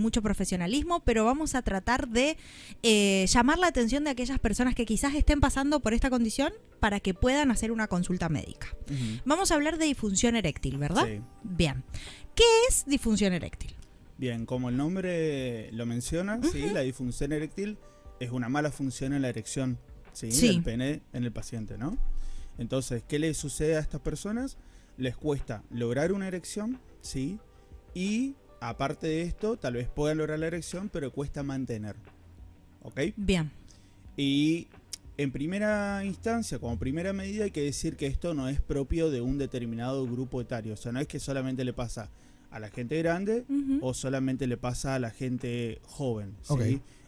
mucho profesionalismo, pero vamos a tratar de llamar la atención de aquellas personas que quizás estén pasando por esta condición para que puedan hacer una consulta médica. Vamos a hablar de disfunción eréctil, ¿verdad? Sí. Bien. ¿Qué es disfunción eréctil? Bien, como el nombre lo menciona, ¿sí? La disfunción eréctil es una mala función en la erección, ¿sí? Sí. Del pene en el paciente, ¿no? Entonces, ¿qué le sucede a estas personas? Les cuesta lograr una erección, ¿sí? Y aparte de esto, tal vez puedan lograr la erección, pero cuesta mantener. ¿Ok? Bien. Y en primera instancia, como primera medida, hay que decir que esto no es propio de un determinado grupo etario. O sea, no es que solamente le pasa a la gente grande o solamente le pasa a la gente joven, ¿sí? Ok.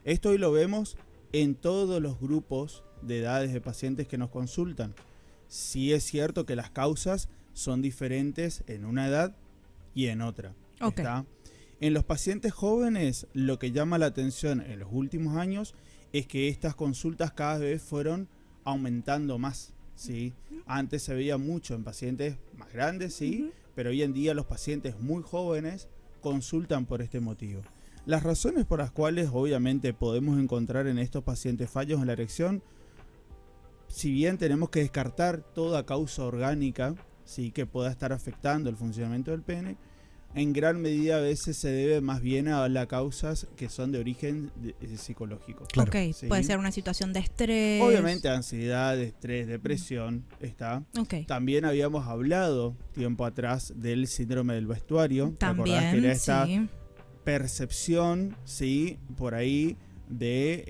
Esto hoy lo vemos en todos los grupos de edades de pacientes que nos consultan. Sí es cierto que las causas son diferentes en una edad y en otra. Ok. ¿Está? En los pacientes jóvenes, lo que llama la atención en los últimos años es que estas consultas cada vez fueron aumentando más, ¿sí? Antes se veía mucho en pacientes más grandes, ¿sí? Pero hoy en día los pacientes muy jóvenes consultan por este motivo. Las razones por las cuales obviamente podemos encontrar en estos pacientes fallos en la erección, si bien tenemos que descartar toda causa orgánica, ¿sí? Que pueda estar afectando el funcionamiento del pene, en gran medida a veces se debe más bien a las causas que son de origen psicológico. Claro. Ok, ¿sí? puede ser una situación de estrés. Obviamente ansiedad, estrés, depresión, está. Ok. También habíamos hablado tiempo atrás del síndrome del vestuario. ¿Te acordás que También, era esta sí. percepción, sí, por ahí de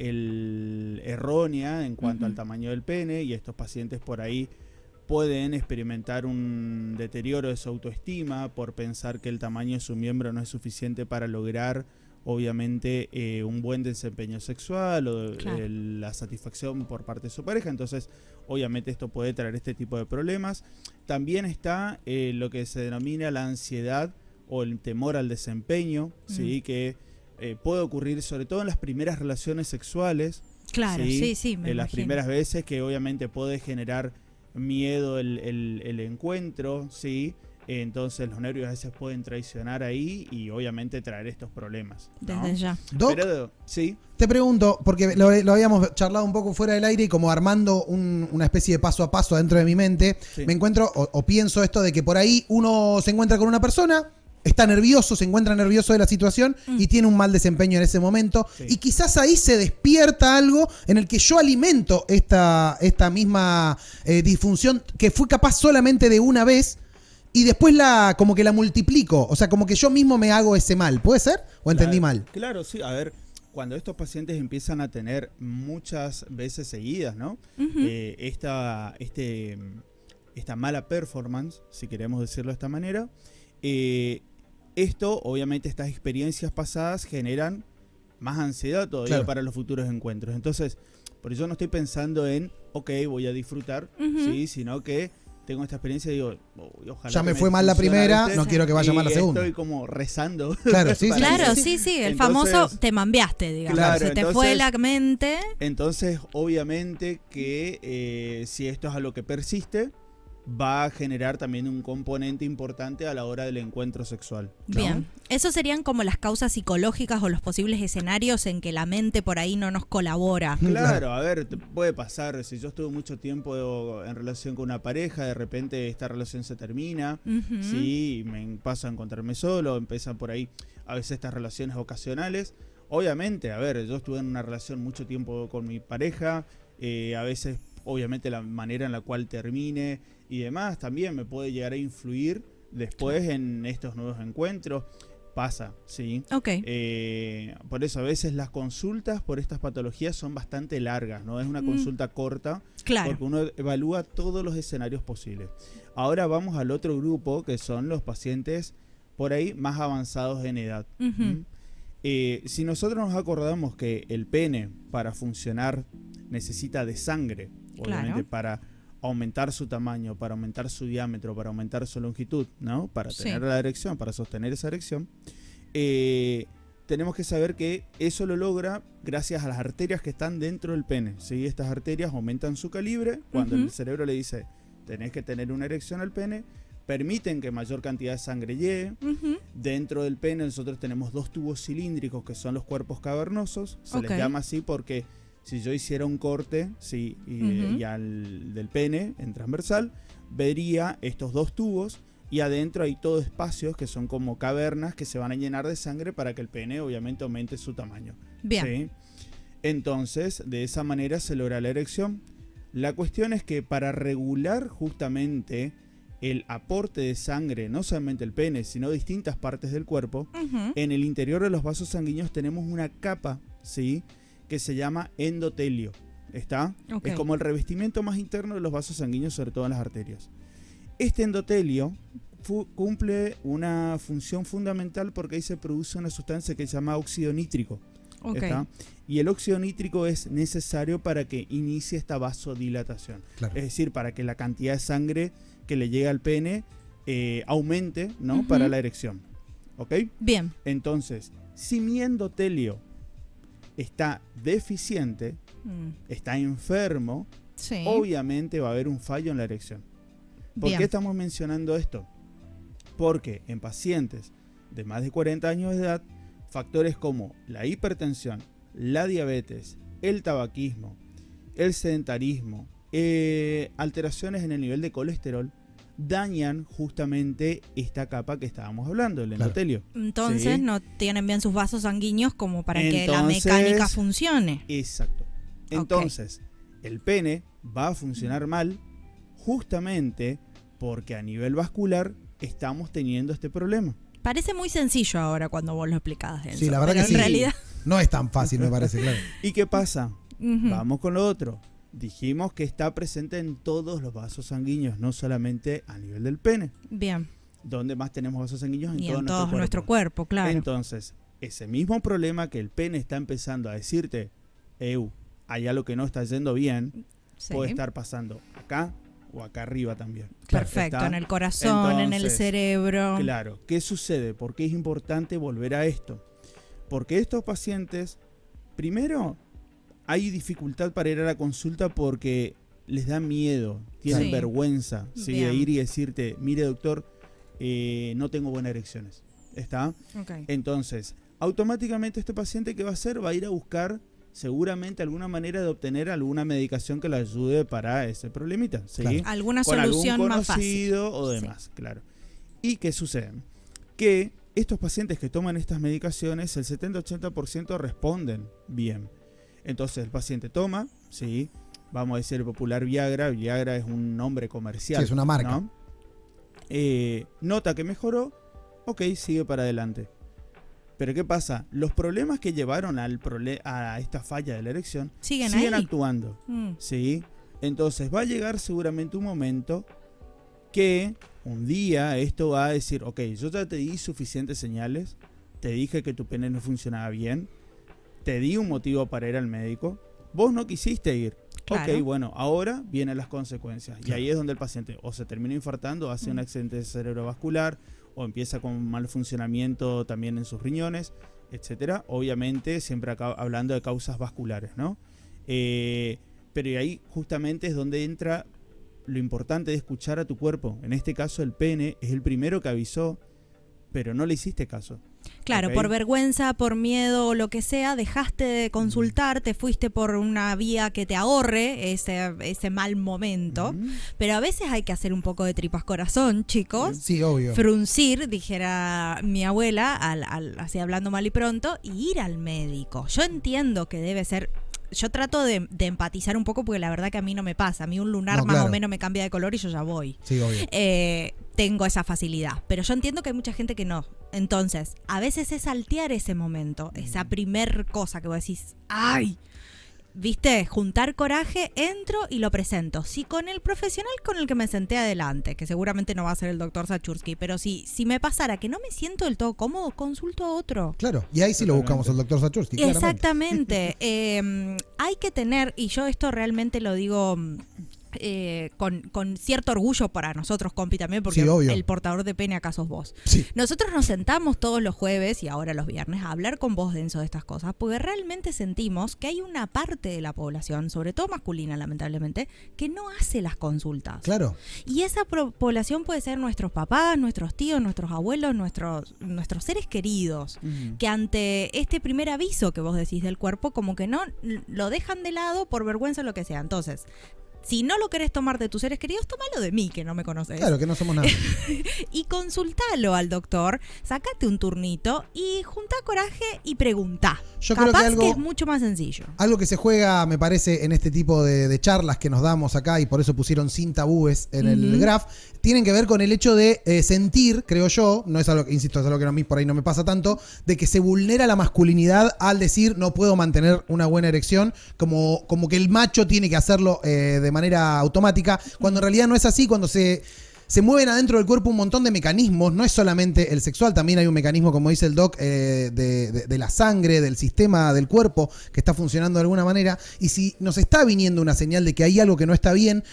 errónea en cuanto al tamaño del pene, y estos pacientes por ahí pueden experimentar un deterioro de su autoestima por pensar que el tamaño de su miembro no es suficiente para lograr, obviamente, un buen desempeño sexual o Claro. la satisfacción por parte de su pareja. Entonces, obviamente, esto puede traer este tipo de problemas. También está lo que se denomina la ansiedad o el temor al desempeño, ¿sí? Que puede ocurrir sobre todo en las primeras relaciones sexuales. Claro, sí, me En las imagino. primeras veces, que obviamente puede generar miedo el encuentro, ¿sí? Entonces los nervios a veces pueden traicionar ahí y obviamente traer estos problemas, ¿no? Desde ya. Doc, Pero, sí, te pregunto, porque lo habíamos charlado un poco fuera del aire y como armando una especie de paso a paso dentro de mi mente, Sí. me encuentro o pienso esto de que por ahí uno se encuentra con una persona, está nervioso, se encuentra nervioso de la situación y tiene un mal desempeño en ese momento. Sí. Y quizás ahí se despierta algo en el que yo alimento esta misma disfunción que fue capaz solamente de una vez y después como que la multiplico. O sea, como que yo mismo me hago ese mal. ¿Puede ser? ¿O entendí mal? Claro, sí. A ver, cuando estos pacientes empiezan a tener muchas veces seguidas, ¿no? Esta mala performance, si queremos decirlo de esta manera, esto, obviamente, estas experiencias pasadas generan más ansiedad todavía Claro. para los futuros encuentros. Entonces, por eso no estoy pensando en, ok, voy a disfrutar, ¿sí? Sino que tengo esta experiencia y digo, ojalá Ya que me fue mal la funcione, primera, ¿viste? no quiero que vaya Y mal la segunda. Estoy como rezando. Claro, sí, sí, Claro, sí, sí, el Entonces, famoso te mambiaste, digamos. claro, Se te fue entonces- la mente. Entonces, obviamente que si esto es a lo que persiste, va a generar también un componente importante a la hora del encuentro sexual, ¿no? Bien. Esos serían como las causas psicológicas o los posibles escenarios en que la mente por ahí no nos colabora. Claro, a ver, te puede pasar, si yo estuve mucho tiempo en relación con una pareja, de repente esta relación se termina, sí, me paso a encontrarme solo, empiezan por ahí a veces estas relaciones ocasionales. Obviamente, a ver, yo estuve en una relación mucho tiempo con mi pareja, a veces, obviamente, la manera en la cual termine y demás también me puede llegar a influir después en estos nuevos encuentros. Pasa, ¿sí? Ok. Por eso a veces las consultas por estas patologías son bastante largas, no es una consulta corta, Claro. porque uno evalúa todos los escenarios posibles. Ahora vamos al otro grupo, que son los pacientes por ahí más avanzados en edad. Ujú. Si nosotros nos acordamos que el pene para funcionar necesita de sangre, obviamente, Claro. para aumentar su tamaño, para aumentar su diámetro, para aumentar su longitud, ¿no? Para Sí. tener la erección, para sostener esa erección, tenemos que saber que eso lo logra gracias a las arterias que están dentro del pene, ¿sí? Estas arterias aumentan su calibre cuando el cerebro le dice, tenés que tener una erección al pene, permiten que mayor cantidad de sangre llegue. Ujú. Dentro del pene nosotros tenemos 2 tubos cilíndricos que son los cuerpos cavernosos. Se Ok. les llama así porque si yo hiciera un corte, sí, Ujú. y al del pene en transversal, vería estos 2 tubos y adentro hay todo espacios que son como cavernas que se van a llenar de sangre para que el pene obviamente aumente su tamaño. Bien. ¿Sí? Entonces, de esa manera se logra la erección. La cuestión es que para regular justamente el aporte de sangre, no solamente el pene, sino distintas partes del cuerpo, Ujú. en el interior de los vasos sanguíneos tenemos una capa, ¿sí?, que se llama endotelio. ¿Está? Ok. Es como el revestimiento más interno de los vasos sanguíneos, sobre todo en las arterias. Este endotelio cumple una función fundamental porque ahí se produce una sustancia que se llama óxido nítrico. Ok. ¿Está? Y el óxido nítrico es necesario para que inicie esta vasodilatación. Claro. Es decir, para que la cantidad de sangre que le llega al pene aumente, ¿no? Ujú. Para la erección. ¿Ok? Bien. Entonces, si mi endotelio está deficiente, está enfermo, Sí. obviamente va a haber un fallo en la erección. ¿Por Bien. qué estamos mencionando esto? Porque en pacientes de más de 40 años de edad, factores como la hipertensión, la diabetes, el tabaquismo, el sedentarismo, alteraciones en el nivel de colesterol, dañan justamente esta capa que estábamos hablando, el Claro. endotelio. Entonces Sí. no tienen bien sus vasos sanguíneos como para que la Entonces- mecánica funcione. Exacto. Entonces, el pene va a funcionar mal justamente porque a nivel vascular estamos teniendo este problema. Parece muy sencillo ahora cuando vos lo explicás, Enzo, Sí, la verdad pero que sí. en realidad... No es tan fácil, me parece, claro. ¿Y qué pasa? Ujú. Vamos con lo otro. Dijimos que está presente en todos los vasos sanguíneos, no solamente a nivel del pene. Bien. ¿Dónde más tenemos vasos sanguíneos? Y en todo nuestro cuerpo, claro. Entonces, ese mismo problema que el pene está empezando a decirte, hay algo que no está yendo bien, Sí. puede estar pasando acá o acá arriba también. Perfecto, ¿Está? en el corazón, en el Entonces, cerebro. Claro, ¿qué sucede? ¿Por qué es importante volver a esto? Porque estos pacientes, primero, hay dificultad para ir a la consulta porque les da miedo, tienen Sí. vergüenza, ¿sí? de Bien. ir y decirte, mire doctor, no tengo buenas erecciones. ¿Está? Ok. Entonces, automáticamente este paciente, ¿qué va a hacer? Va a ir a buscar seguramente alguna manera de obtener alguna medicación que le ayude para ese problemita. ¿Sí? Claro. Alguna Con solución algún más fácil. conocido o Sí. demás, claro. ¿Y qué sucede? Que estos pacientes que toman estas medicaciones, el 70-80% responden bien. Entonces el paciente toma, sí, vamos a decir el popular Viagra. Viagra es un nombre comercial. Sí, es una marca. ¿no? Nota que mejoró, ok, sigue para adelante. Pero ¿qué pasa? Los problemas que llevaron a esta falla de la erección Siguen ahí. actuando. Mm. ¿Sí? Entonces va a llegar seguramente un momento que un día esto va a decir, ok, yo ya te di suficientes señales, te dije que tu pene no funcionaba bien, te di un motivo para ir al médico, vos no quisiste ir. Claro. Ok, bueno, ahora vienen las consecuencias. Y Claro. ahí es donde el paciente o se termina infartando, hace un accidente cerebrovascular, o empieza con mal funcionamiento también en sus riñones, etcétera. Obviamente, siempre acá hablando de causas vasculares, ¿no? Pero y ahí justamente es donde entra lo importante de escuchar a tu cuerpo. En este caso, el pene es el primero que avisó, pero no le hiciste caso. Claro, Ok. por vergüenza, por miedo o lo que sea, dejaste de consultar, te fuiste por una vía que te ahorre ese mal momento. Mm. Pero a veces hay que hacer un poco de tripas corazón, chicos. Sí, obvio. Fruncir, dijera mi abuela, así hablando mal y pronto, y ir al médico. Yo entiendo que debe ser... Yo trato de empatizar un poco porque la verdad que a mí no me pasa. A mí un lunar No, más claro. o menos me cambia de color y yo ya voy. Sí, obvio. Tengo esa facilidad, pero yo entiendo que hay mucha gente que no. Entonces, a veces es saltear ese momento, esa primer cosa que vos decís, ¡ay! ¿Viste? Juntar coraje, entro y lo presento. Si con el profesional con el que me senté adelante, que seguramente no va a ser el doctor Sachursky, pero si me pasara que no me siento del todo cómodo, consulto a otro. Claro, y ahí sí lo buscamos al doctor Sachursky, claramente. Exactamente. Hay que tener, y yo esto realmente lo digo con cierto orgullo para nosotros, compi, también, porque Sí, obvio. el portador de pene acá sos vos. Sí. Nosotros nos sentamos todos los jueves y ahora los viernes a hablar con vos, Denso, de estas cosas, porque realmente sentimos que hay una parte de la población, sobre todo masculina, lamentablemente, que no hace las consultas. Claro. Y esa población puede ser nuestros papás, nuestros tíos, nuestros abuelos, nuestros seres queridos, que ante este primer aviso que vos decís del cuerpo, como que no lo dejan de lado por vergüenza o lo que sea. Entonces, si no lo querés tomar de tus seres queridos, tómalo de mí, que no me conoces. Claro, que no somos nada. Y consultalo al doctor, sacate un turnito y juntá coraje y preguntá. Yo Capaz creo que es mucho más sencillo. Algo que se juega, me parece, en este tipo de charlas que nos damos acá, y por eso pusieron sin tabúes en el graph, tienen que ver con el hecho de sentir, creo yo, no es algo, insisto, es algo que a mí por ahí no me pasa tanto, de que se vulnera la masculinidad al decir no puedo mantener una buena erección, como que el macho tiene que hacerlo de manera automática, cuando en realidad no es así, cuando se mueven adentro del cuerpo un montón de mecanismos, no es solamente el sexual, también hay un mecanismo, como dice el doc, de la sangre, del sistema del cuerpo que está funcionando de alguna manera, y si nos está viniendo una señal de que hay algo que no está bien,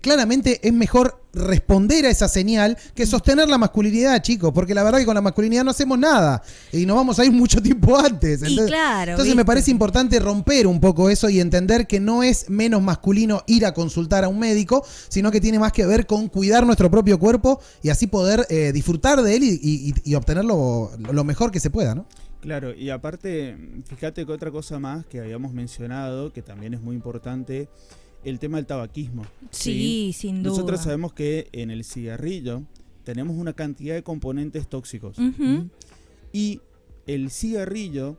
claramente es mejor responder a esa señal que sostener la masculinidad, chicos, porque la verdad que con la masculinidad no hacemos nada y nos vamos a ir mucho tiempo antes. Y claro, entonces ¿viste? me parece importante romper un poco eso y entender que no es menos masculino ir a consultar a un médico, sino que tiene más que ver con cuidar nuestro propio cuerpo y así poder disfrutar de él y obtener lo mejor que se pueda, ¿no? Claro, y aparte, fíjate que otra cosa más que habíamos mencionado, que también es muy importante, el tema del tabaquismo. Sí, sin duda. Nosotros sabemos que en el cigarrillo tenemos una cantidad de componentes tóxicos. Ujú. Y el cigarrillo,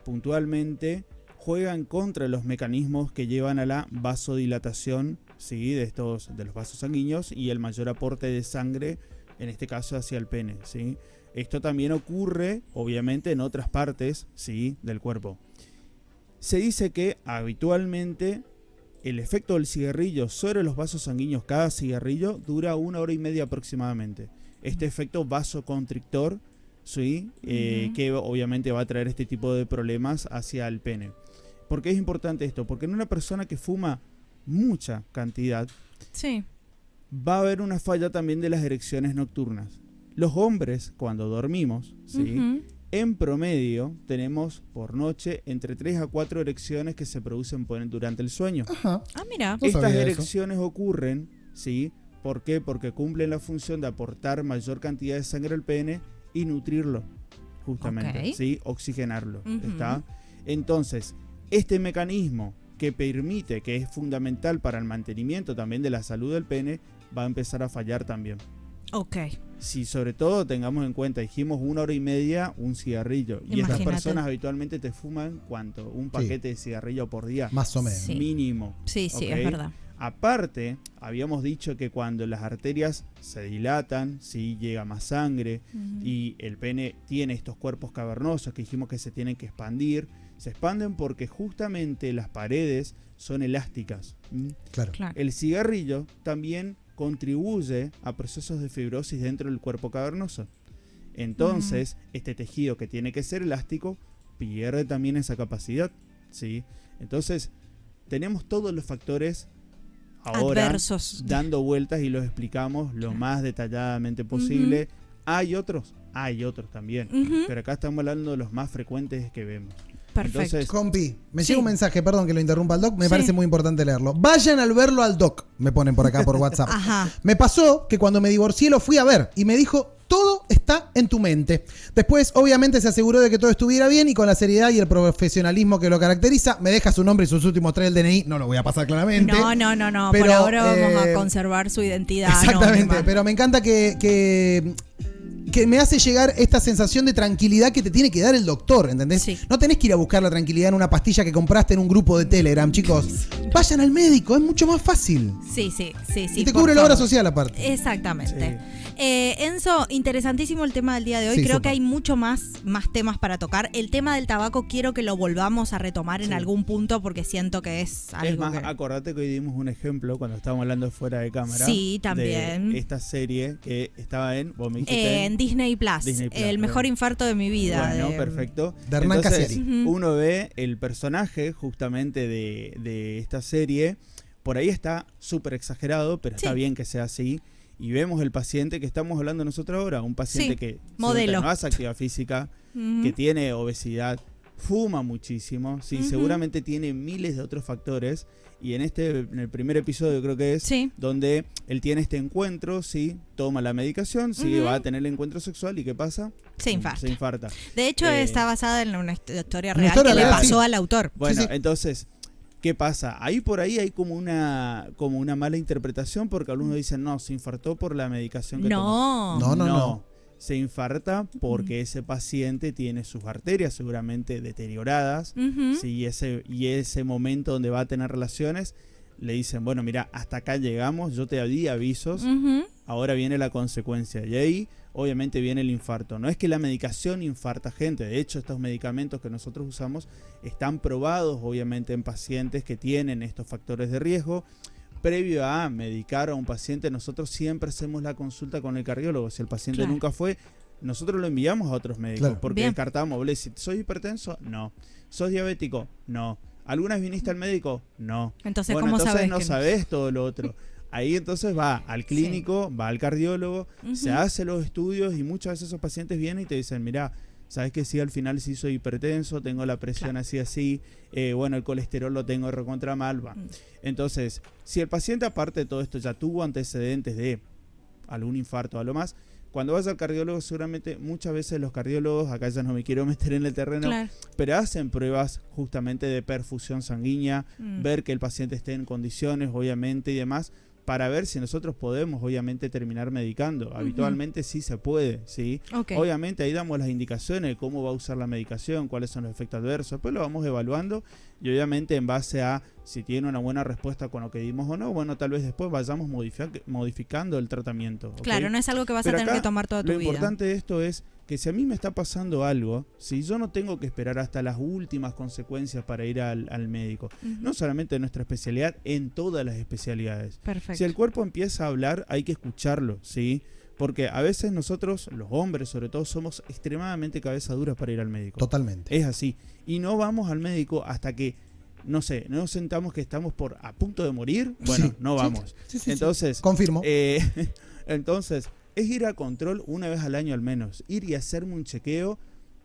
puntualmente, juega en contra de los mecanismos que llevan a la vasodilatación, ¿sí? de los vasos sanguíneos y el mayor aporte de sangre, en este caso hacia el pene, ¿sí? Esto también ocurre, obviamente, en otras partes, ¿sí? del cuerpo. Se dice que habitualmente el efecto del cigarrillo sobre los vasos sanguíneos, cada cigarrillo, dura 1 hora y media aproximadamente. Este efecto vasoconstrictor, ¿sí? Que obviamente va a traer este tipo de problemas hacia el pene. ¿Por qué es importante esto? Porque en una persona que fuma mucha cantidad, Sí. va a haber una falla también de las erecciones nocturnas. Los hombres, cuando dormimos, ¿sí? Ujú. En promedio tenemos por noche entre 3 a 4 erecciones que se producen durante el sueño. Ajá. Ah, mira. No Estas sabía eso. erecciones ocurren, ¿sí? ¿Por qué? Porque cumplen la función de aportar mayor cantidad de sangre al pene y nutrirlo, justamente, Ok. ¿sí? Oxigenarlo, Ujú. ¿está? Entonces, este mecanismo que permite, que es fundamental para el mantenimiento también de la salud del pene, va a empezar a fallar también. Ok. Si sobre todo tengamos en cuenta, dijimos 1 hora y media un cigarrillo. Y estas Imagínate. personas habitualmente te fuman, ¿cuánto? Un paquete de cigarrillo por día. Más o menos. Sí. Mínimo. Sí, sí, ¿ok? es verdad. Aparte, habíamos dicho que cuando las arterias se dilatan, ¿sí? llega más sangre y el pene tiene estos cuerpos cavernosos que dijimos que se tienen que expandir. Se expanden porque justamente las paredes son elásticas. Claro. Claro. El cigarrillo también contribuye a procesos de fibrosis dentro del cuerpo cavernoso. Entonces, este tejido que tiene que ser elástico pierde también esa capacidad, ¿sí? Entonces, tenemos todos los factores ahora Adversos. dando vueltas y los explicamos lo más detalladamente posible. Hay otros también, Ujú. pero acá estamos hablando de los más frecuentes que vemos. Perfecto. Entonces, Compi, me Sí. llega un mensaje, perdón que lo interrumpa al doc, me Sí. parece muy importante leerlo. Vayan al verlo al doc, me ponen por acá por WhatsApp. Ajá. Me pasó que cuando me divorcié lo fui a ver y me dijo, todo está en tu mente. Después, obviamente, se aseguró de que todo estuviera bien y con la seriedad y el profesionalismo que lo caracteriza, me deja su nombre y sus últimos 3 del DNI, no lo voy a pasar claramente. No. Pero, Por ahora vamos a conservar su identidad. Exactamente, anónima. pero me encanta que me hace llegar esta sensación de tranquilidad que te tiene que dar el doctor, ¿entendés? Sí. No tenés que ir a buscar la tranquilidad en una pastilla que compraste en un grupo de Telegram, chicos. Vayan al médico, es mucho más fácil. Sí. Y te por cubre la obra favor. social aparte. Exactamente. Enzo, interesantísimo el tema del día de hoy. Sí, Creo súper. que hay mucho más temas para tocar. El tema del tabaco quiero que lo volvamos a retomar en algún punto porque siento que es algo es más, que... acordate que hoy dimos un ejemplo cuando estábamos hablando fuera de cámara. Sí, también. De esta serie que estaba vos me dijiste en Disney Plus. Disney Plus, el mejor infarto de mi vida. Bueno, de- perfecto. De Hernán Entonces, Casieri. Ujú. uno ve el personaje justamente de esta serie por ahí está súper exagerado, pero está bien que sea así. Y vemos el paciente que estamos hablando nosotros ahora, un paciente que modelo. no hace actividad física, que tiene obesidad, fuma muchísimo, seguramente tiene miles de otros factores. Y en el primer episodio creo que es, donde él tiene este encuentro, toma la medicación, va a tener el encuentro sexual y ¿qué pasa? Se infarta. Se infarta. De hecho, está basada en una historia real historia que real, le pasó al autor. Bueno, entonces, ¿qué pasa? Ahí por ahí hay como una mala interpretación porque algunos dicen, no, se infartó por la medicación que tomó. No. Se infarta porque ese paciente tiene sus arterias seguramente deterioradas, y ese momento donde va a tener relaciones, le dicen, bueno, mira, hasta acá llegamos, yo te di avisos, ahora viene la consecuencia. Y ahí, obviamente, viene el infarto. No es que la medicación infarta gente, de hecho, estos medicamentos que nosotros usamos están probados, obviamente, en pacientes que tienen estos factores de riesgo. Previo a medicar a un paciente, nosotros siempre hacemos la consulta con el cardiólogo. Si el paciente nunca fue, nosotros lo enviamos a otros médicos, porque descartamos, ¿sos hipertenso? No. ¿Sos diabético? No. ¿Alguna vez viniste al médico? No. Entonces, bueno, ¿cómo entonces sabes no sabés todo lo otro. Ahí entonces va al clínico, va al cardiólogo, se hace los estudios y muchas veces esos pacientes vienen y te dicen, mirá, sabes que sí, al final sí soy hipertenso, tengo la presión así, bueno, el colesterol lo tengo recontra mal, va. Entonces, si el paciente aparte de todo esto ya tuvo antecedentes de algún infarto o algo más, cuando vas al cardiólogo seguramente muchas veces los cardiólogos, acá ya no me quiero meter en el terreno, pero hacen pruebas justamente de perfusión sanguínea, ver que el paciente esté en condiciones, obviamente, y demás, para ver si nosotros podemos, obviamente, terminar medicando. Habitualmente sí se puede, ¿sí? Obviamente ahí damos las indicaciones de cómo va a usar la medicación, cuáles son los efectos adversos, después lo vamos evaluando y obviamente en base a si tiene una buena respuesta con lo que dimos o no, bueno, tal vez después vayamos modificando el tratamiento. ¿Okay? Claro, no es algo que vas a tener que tomar toda tu vida. Lo importante de esto es que si a mí me está pasando algo, si yo no tengo que esperar hasta las últimas consecuencias para ir al médico, no solamente en nuestra especialidad, en todas las especialidades. Perfecto. Si el cuerpo empieza a hablar, hay que escucharlo, ¿sí? Porque a veces nosotros, los hombres sobre todo, somos extremadamente cabeza duras para ir al médico. Totalmente. Es así. Y no vamos al médico hasta que, no sé, no nos sentamos que estamos a punto de morir. Bueno, no vamos. Sí, entonces, confirmo. Entonces, es ir a control una vez al año al menos. Ir y hacerme un chequeo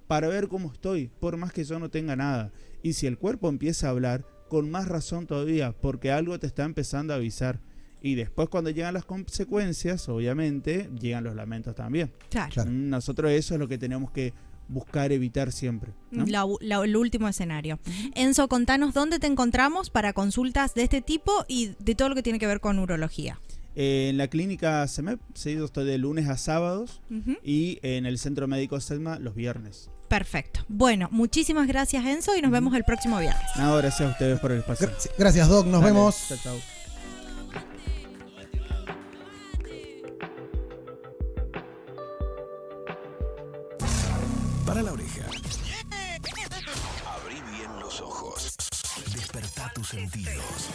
para ver cómo estoy, por más que yo no tenga nada. Y si el cuerpo empieza a hablar, con más razón todavía, porque algo te está empezando a avisar. Y después cuando llegan las consecuencias, obviamente, llegan los lamentos también. Claro. Nosotros eso es lo que tenemos que buscar evitar siempre, ¿no? El último escenario. Enzo, contanos dónde te encontramos para consultas de este tipo y de todo lo que tiene que ver con urología. En la clínica CEMEP, yo estoy de lunes a sábados y en el Centro Médico SEDMA los viernes. Perfecto. Bueno, muchísimas gracias, Enzo, y nos vemos el próximo viernes. No, gracias a ustedes por el espacio. Gracias, Doc. Nos vemos. Chao, chao. Para la oreja. Abrí bien los ojos. Despertá tus sentidos.